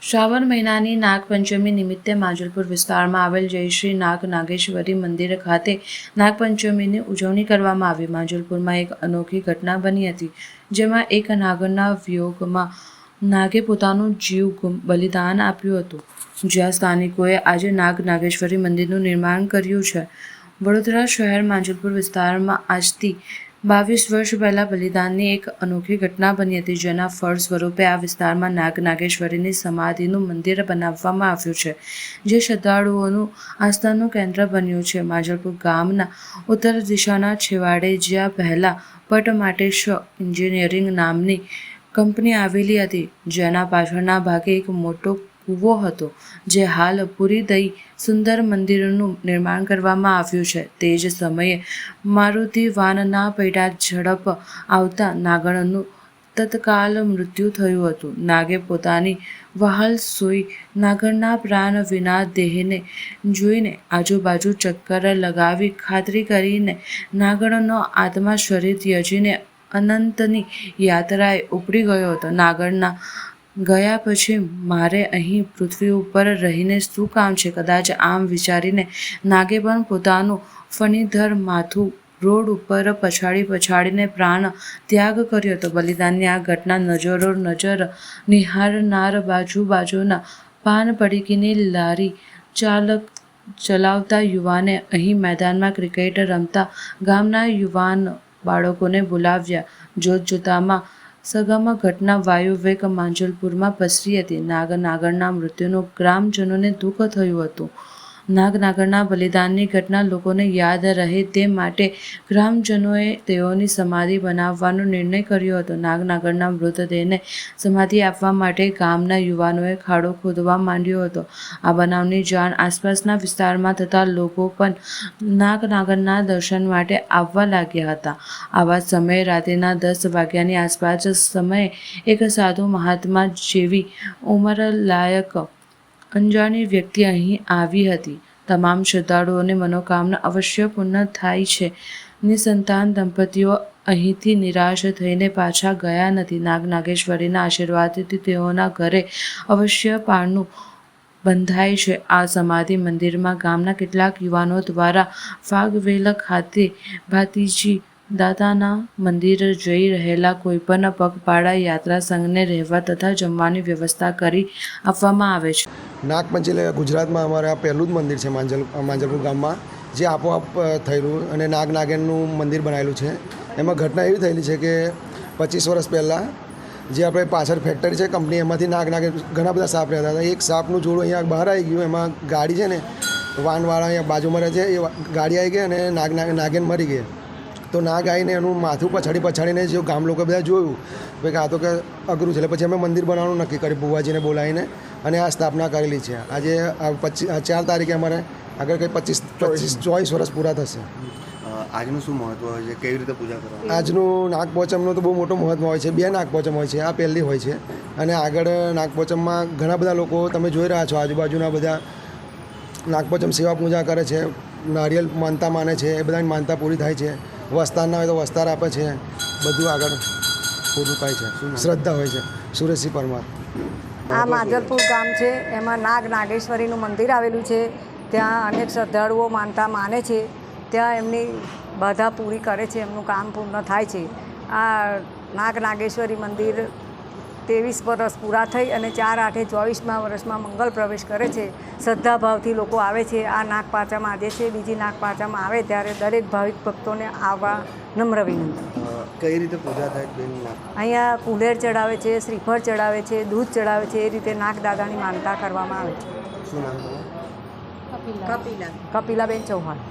શ્રાવણ મહિનાની નાગપંચમી નિમિત્તે માંજલપુર વિસ્તારમાં આવેલ જય શ્રી નાગ નાગેશ્વરી મંદિર ખાતે નાગપંચમીની ઉજવણી કરવામાં આવી। માંજલપુરમાં એક અનોખી ઘટના બની હતી, જેમાં એક નાગરના વિયોગમાં નાગે પોતાનું જીવ બલિદાન આપ્યું હતું। જ્યાં સ્થાનિકોએ આજે નાગ નાગેશ્વરી મંદિરનું નિર્માણ કર્યું છે। વડોદરા શહેર માંજલપુર વિસ્તારમાં આજથી 22 વર્ષ પહેલાં બલિદાનની એક અનોખી ઘટના બની હતી, જેના ફળ સ્વરૂપે આ વિસ્તારમાં નાગ નાગેશ્વરીની સમાધિનું મંદિર બનાવવામાં આવ્યું છે, જે શ્રદ્ધાળુઓનું આસ્થાનું કેન્દ્ર બન્યું છે। માંજલપુર ગામના ઉત્તર દિશાના છેવાડે, જ્યાં પહેલાં પટમાટેશ એન્જિનિયરિંગ નામની કંપની આવેલી હતી, જેના પાછળના ભાગે એક મોટો કૂવો હતો, જે હાલ પૂરી દઈ સુંદર મંદિરનું નિર્માણ કરવામાં આવ્યું છે। તે જ સમયે મારુતિ વાનના પૈડા ઝડપ આવતા નાગણનું તત્કાલ મૃત્યુ થયું હતું। નાગે પોતાની વહાલ સૂઈ નાગણના પ્રાણ વિના દેહને જોઈને આજુબાજુ ચક્કર લગાવી ખાતરી કરીને નાગણનો આત્મા શરીર ત્યજીને અનંતની યાત્રાએ ઉપડી ગયો હતો। નાગણના ગયા પછી મારે અહીં પૃથ્વી ઉપર રહીને શું કામ છે? કદાચ આમ વિચારીને નાગે પણ પોતાનું ફણીધર માથું રોડ ઉપર પછાડીને પ્રાણ ત્યાગ કર્યો હતો। બલિદાનની આ ઘટના નજર નિહાળનાર બાજુના પાન પડીકીની લારી ચલાવતા યુવાને અહીં મેદાનમાં ક્રિકેટ રમતા ગામના યુવાન બાળકોને બોલાવ્યા। જોતજોતામાં સગમ ઘટના વાયુવેગ માંજલપુરમાં પસરી હતી। નાગરના મૃત્યુનું ગ્રામજનોને દુઃખ થયું હતું। નાગરના બલિદાનની ઘટના લોકોને યાદ રહે તે માટે ગ્રામજનોએ તેઓની સમાધિ બનાવવાનો નિર્ણય કર્યો હતો। નાગરના મૃતદેહને સમાધિ આપવા માટે ગામના યુવાનોએ ખાડો ખોદવા માંડ્યો હતો। આ બનાવની જાણ આસપાસના વિસ્તારમાં થતાં લોકો પણ નાગરના દર્શન માટે આવવા લાગ્યા હતા। આવા સમયે રાત્રિના 10 વાગ્યાની આસપાસ સમયે એક સાધુ મહાત્મા જેવી ઉંમરલાયક અજાણી વ્યક્તિ અહીં આવી હતી। તમામ શ્રદ્ધાળુઓની મનોકામના અવશ્ય પૂર્ણ થાય છે। નિસંતાન દંપતીઓ અહીંથી નિરાશ થઈને પાછા ગયા નથી। નાગ નાગેશ્વરીના આશીર્વાદથી તેઓના ઘરે અવશ્ય પારણું બંધાય છે। આ સમાધિ મંદિરમાં ગામના કેટલાક યુવાનો દ્વારા ફાગવેલ ખાતે ભાતીજી દાદાના મંદિર જઈ રહેલા કોઈપણ પગપાળા યાત્રા સંઘને રહેવા તથા જમવાની વ્યવસ્થા કરી આપવામાં આવે છે। નાગપંચમી ગુજરાતમાં અમારે આ પહેલું જ મંદિર છે માંજલપુર ગામમાં, જે આપોઆપ થયેલું અને નાગેનનું મંદિર બનાવેલું છે। એમાં ઘટના એવી થયેલી છે કે 25 વર્ષ પહેલાં જે આપણે પાછળ ફેક્ટરી છે કંપની, એમાંથી નાગે ઘણા બધા સાપ રહેતા હતા। એક સાપનું જોડું અહીંયા બહાર આવી ગયું। એમાં ગાડી છે ને વાનવાળા અહીંયા બાજુમાં રહે છે, એ ગાડી આવી ગઈ અને નાગેન મરી ગઈ। તો નાગ આવીને એનું માથું પછાડીને જો ગામ લોકો બધા જોયું કે આ તો કે અઘરું છે, એટલે પછી અમે મંદિર બનાવવાનું નક્કી કર્યું બુવાજીને બોલાવીને, અને આ સ્થાપના કરેલી છે। આજે 4 તારીખે અમારે આગળ કંઈ 24 વર્ષ પૂરા થશે। આજનું શું મહત્વ હોય છે? કેવી રીતે પૂજા કરવાની? આજનું નાગપંચમનું તો બહુ મોટું મહત્વ હોય છે। 2 નાગપંચમ હોય છે, આ પહેલી હોય છે, અને આગળ નાગપંચમમાં ઘણા બધા લોકો તમે જોઈ રહ્યા છો, આજુબાજુના બધા નાગપંચમ સેવા પૂજા કરે છે, નારિયેલ માનતા માને છે, એ બધાની માનતા પૂરી થાય છે। વસ્તારના હોય તો વસ્તાર આપે છે, બધું આગળ પૂરું થાય છે। શ્રદ્ધા હોય છે। સુરેશજી પરમાર। આ માંજલપુર ગામ છે, એમાં નાગ નાગેશ્વરીનું મંદિર આવેલું છે। ત્યાં અનેક શ્રદ્ધાળુઓ માનતા માને છે, ત્યાં એમની બાધા પૂરી કરે છે, એમનું કામ પૂર્ણ થાય છે। આ નાગ નાગેશ્વરી મંદિર 23 વર્ષ પૂરા થઈ અને 4/8/24મા વર્ષમાં મંગલ પ્રવેશ કરે છે। શ્રદ્ધાભાવથી લોકો આવે છે। આ નાગપાંચમ આજે છે, બીજી નાગપાંચમ આવે ત્યારે દરેક ભાવિક ભક્તોને આવવા નમ્ર વિનંતી। કઈ રીતે પૂજા થાય બેન? અહીંયા કુલેર ચડાવે છે, શ્રીફળ ચડાવે છે, દૂધ ચડાવે છે, એ રીતે નાગ દાદાની માનતા કરવામાં આવે છે। શું નામ તમારું? કપિલાબેન ચૌહાણ।